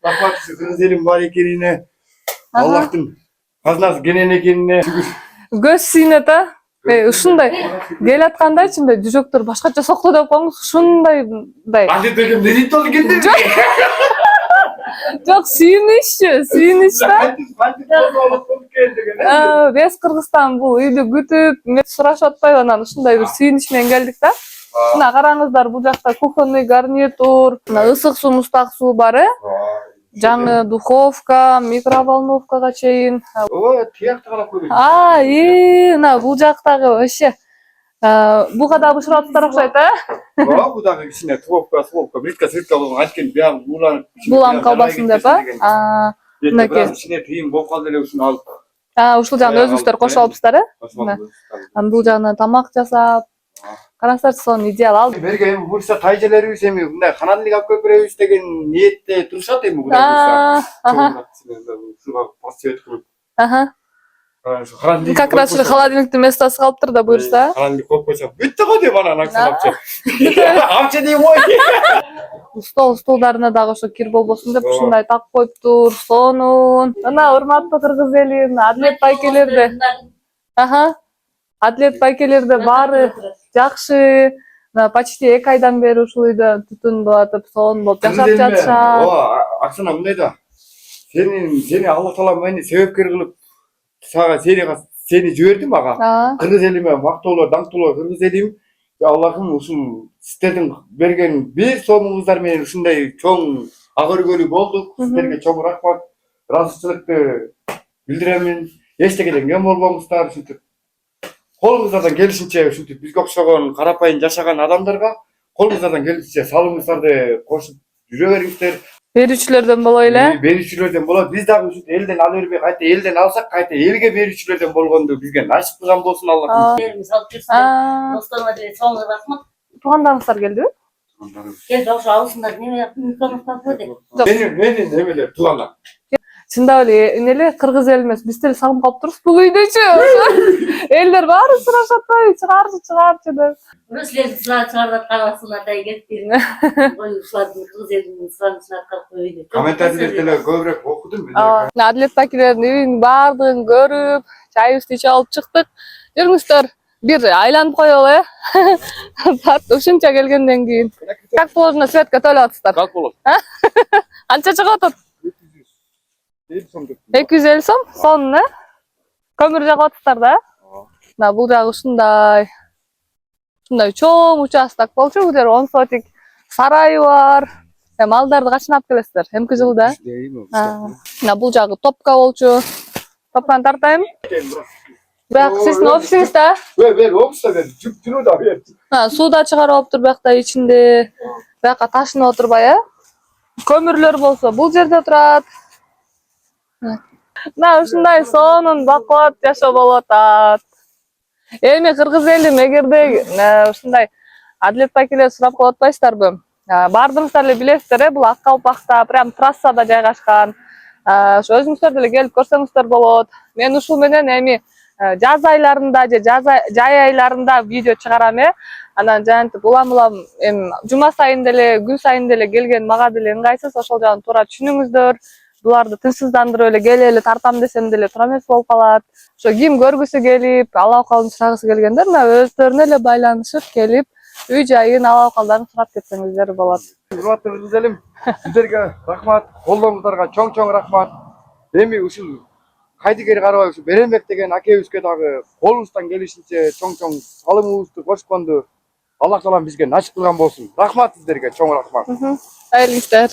Rahmat kız elim var ekenine. Allah'tın қазынасы келген экенине шүгүр. Көз сүйнөт а. Ушундай кел аткандайчы мындай жүрөктөр башкача сокто деп коңуз ушундай мындай. Andi дегем не дейт ол келди? Жок, сүйүнүч да. Бес Кыргызстан бул үйдү күтүп, мет сурашып атпайбы, анан ушундай бир сүйүнүч менен келдик да. Мына караңыздар, бул жакта кухонный гарнитур, ысык суу, муздак суу бар, жаңы духовка, микроволновкага чейин. О, тиякты карап койбойт. Мына бул жактагы вообще буга да бышырып атыптар окшойт, О, бул дагы кичине тубовка, плитка, болгон анткени бияк буланып калбасын деп, Мынакей кичине тыйын болуп калды эле ушуну алып. Ушул жагын өзүңүздөр кошуп алыпсыздар, Анан бул жагынан тамак жасап, караңыздарчы, сонун идеал алып. Берге эми буюрса тайжелерибиз эми мындай каналдык алып келип беребиз деген ниетте турушат эми кудай буюрса. Суга посчет кылып. Как раз холодильниктин местосы калыптыр да буюрса. Холодильник коюп койсок бүттү го деп анан акчалапчы. Амчы дейм ой. Столдарына дагы ошо кир болбосун деп ушундай так коюптур. Сонун. Мына урматтуу кыргыз элим, Адилет байкелерде. Адилет байкелерде баары жакшы. Почти 2 айдан бери ушул үйдө түтүн булатып, сонун болуп жашап жатышат. Аксана мындай да. Сени Алла таала мени себепкер кылып сени жиберди мага. Кыргыз элиме мактоолор, даңктуулар кыргыз элим. Аллахым ушул сиздердин берген бир сомуңуздар менен ушундай чоң ак өргөлүү болдук. Сиздерге чоң рахмат. Ыраазычылыкты билдиремин. Эчтекеден кем болбоңуздар, ушинтип колуңуздардан келишинче ушинтип бизге окшогон карапайым жашаган адамдарга колуңуздардан келишинче салымыңыздарды кошуп жүрө бериңиздер. Берүүчүлөрдөн боло эле. Берүүчүлөрдөн болот. Биз дагы ушинтип элден ала бербей, кайта элден алсак, кайта элге берүүчүлөрдөн болгонду бизге насип кылган болсун Аллах. Досторуңар деле чоң рахмат. Туугандарыңыздар келдиби? Келди, ошо алысында неме микрофон койду. Менин немелер туугандар. Чындап эле кыргыз эл эмес, биз деле сагынып калыптырбыз бул үйдөчү. Элдер баары сурашып атпайбы, чыгарчы деп. Силерди чыгарып атканыңыздан дай кетти. Ушулардын кыргыз элинин суранышын аткарып койду. Комментарийлерди деле көбүрөөк окудум. Адилет байкелердин үйүнүн баардыгын көрүп, чайыбызды ичип алып чыктык. Жүрүңүздөр, бир айланып коелу, ушунча келгенден кийин. Как положено, Светка төлөп атасыздар? Как болот? Канча чыгып атат? 250 сом, сонун, көмүр жагып атасыздар да? Мына бул жагы ушундай чоң участок болчу, бул жер 10 сотик сарайы бар. Малдарды качан алып келесиздер? Эмки жылда? Мына бул жагы топка болчу. Топканы тартайм. Бияк сиздин офисиңиз да? Бер, офиста бер, жүктүнү да бер. Суу да чыгарып алыптыр биякта ичинде. Бияка ташынып отурбай, Көмүрлөр болсо бул жерде турат. Мына ушундай сонун бакуат жашоо болуп атат. Эми кыргыз элим, эгерде ушундай Адилет байкелер сурап калып атпайсыздарбы? Бардыңыздар эле билесиздер, бул Ак Калпакта, прям трассада жайгашкан. Ошо өзүңүздөр деле келип көрсөңүздөр болот. Мен ушул менен эми жаз айларында же жай айларында видео чыгарам, Анан жантип улам эми жума сайын деле, күн сайын деле келген мага деле ыңгайсыз, ошол жагын туура түшүнүңүздөр. Буларды тынчсыздандырып эле келели тартам десем деле туура эмес болуп калат. Ошо ким көргүсү келип, алаа калын сурагысы келгендер мына өздөрүнө эле байланышып келип, үй жайын, алаа калдарын сурап кетсеңиздер болот. Урматтуу кыргыз элим, сиздерге рахмат, колдооңуздарга чоң рахмат. Эми ушул кайдыгер карабай ушу Беренбек деген акебизге дагы колубуздан келишинче чоң салымыбызды кошконду Аллах таалам бизге насип кылган болсун. Рахмат сиздерге, чоң рахмат. Айрылыңыздар.